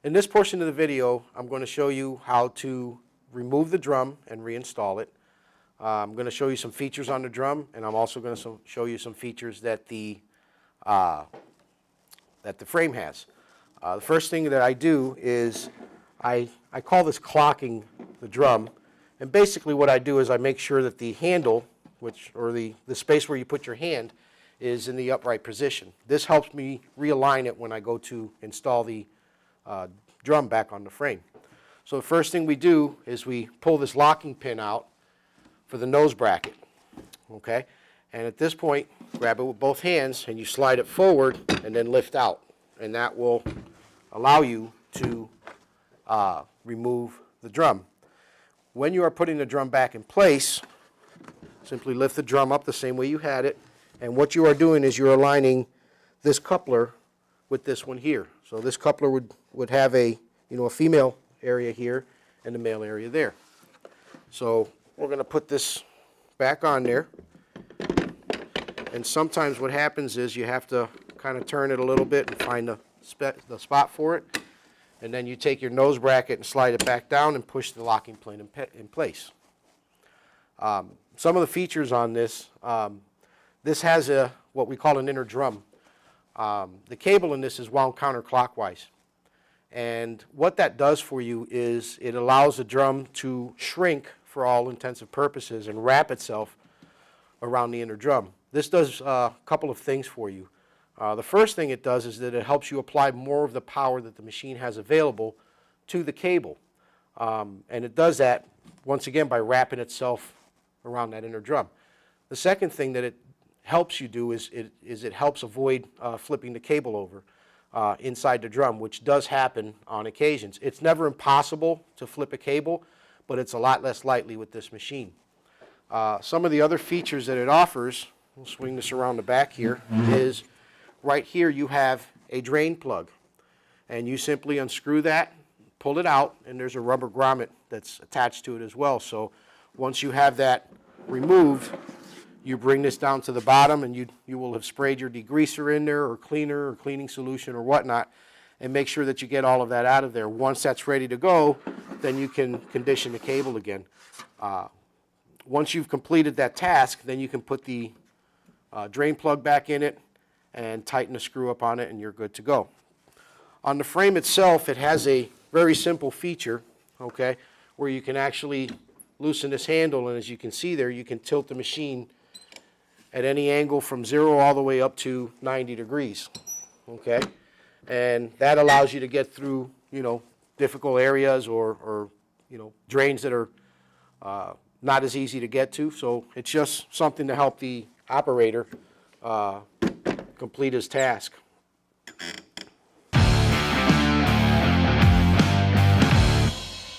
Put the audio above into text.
In this portion of the video, I'm going to show you how to remove the drum and reinstall it. I'm going to show you some features on the drum, and I'm also going to show you some features that the frame has. The first thing that I do is I call this clocking the drum, and basically what I do is I make sure that the handle, or the space where you put your hand, is in the upright position. This helps me realign it when I go to install the drum back on the frame. So the first thing we do is we pull this locking pin out for the nose bracket, okay? And at this point, grab it with both hands and you slide it forward and then lift out, and that will allow you to remove the drum. When you are putting the drum back in place, simply lift the drum up the same way you had it, and what you are doing is you're aligning this coupler with this one here. So this coupler would have a female area here and the male area there. So we're going to put this back on there, and sometimes what happens is you have to kind of turn it a little bit and find the spot for it, and then you take your nose bracket and slide it back down and push the locking plane in place. Some of the features on this, this has what we call an inner drum. The cable in this is wound counterclockwise, and what that does for you is it allows the drum to shrink for all intensive purposes and wrap itself around the inner drum. This does a couple of things for you. The first thing it does is that it helps you apply more of the power that the machine has available to the cable, and it does that once again by wrapping itself around that inner drum. The second thing that it helps you do is it helps avoid flipping the cable over inside the drum, which does happen on occasions. It's never impossible to flip a cable, but it's a lot less likely with this machine. Some of the other features that it offers, we'll swing this around the back here, is right here you have a drain plug, and you simply unscrew that, pull it out, and there's a rubber grommet that's attached to it as well. So once you have that removed, you bring this down to the bottom, and you will have sprayed your degreaser in there, or cleaner, or cleaning solution, or whatnot, and make sure that you get all of that out of there. Once that's ready to go, then you can condition the cable again. Once you've completed that task, then you can put the drain plug back in it and tighten the screw up on it, and you're good to go. On the frame itself, it has a very simple feature, okay, where you can actually loosen this handle, and as you can see there, you can tilt the machine at any angle from 0 all the way up to 90 degrees, okay? And that allows you to get through, difficult areas or drains that are not as easy to get to. So it's just something to help the operator complete his task.